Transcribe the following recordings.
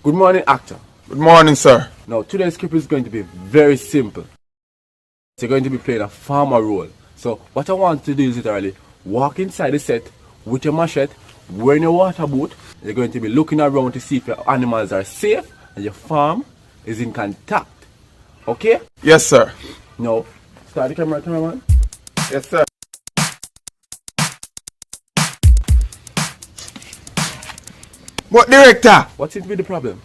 Good morning, actor. Good morning, sir. Now, today's script is going to be very simple. You're going to be playing a farmer role. So, what I want to do is literally walk inside the set with your machete, wearing your water boot. You're going to be looking around to see if your animals are safe and your farm is in contact. Okay? Yes, sir. Now, start the cameraman. Yes, sir. But director, What seems to be the problem?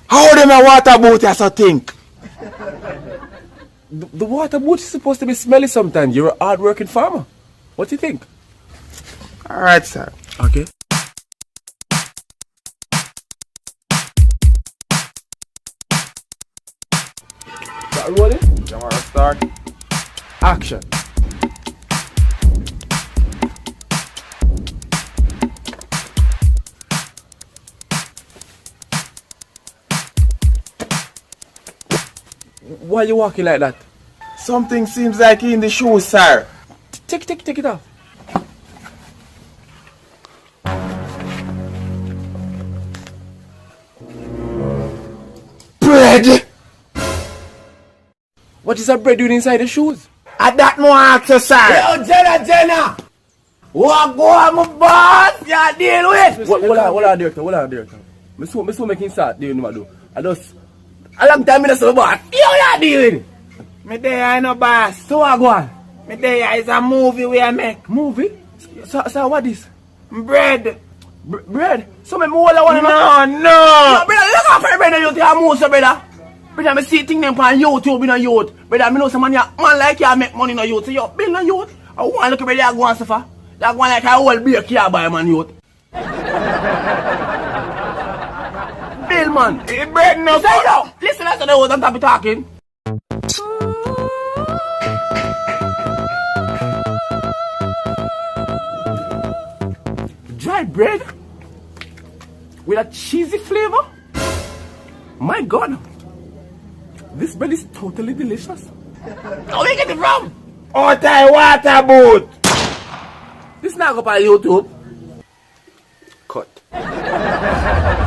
how them a water boat as I think? The water boot is supposed to be smelly sometimes. You're a hard-working farmer. What do you think? Alright, sir. Okay. Start rolling. You wanna start? Action. Why are you walking like that? Something seems like in the shoes, sir. Take it off. Bread! What is that bread doing inside the shoes? At that more actor, sir. Yo, Jenna! What go on, my boss? You deal with? Hold on, director. Me so making start doing what I do. I just A long time I saw boss. Yo, you dealing? Me there, I know, boss. so what go on? Me there is a movie we make. Movie? So what is? Bread. Bread? So me hold on one No. Yo, brother, look out for the brother, you think I'm most, brother. Brother, I see things them on YouTube in a youth. Brother, I know some man like you make money in a youth. So you build a youth. I want to look at brother, you go and suffer. You go like a whole beer here by man youth. Bill, man. The bread no Say yo, listen to the words on top of talking. Dry bread? With a cheesy flavor? My God. This bread is totally delicious. Where you get it from? out of water boat. This not go on YouTube. Cut.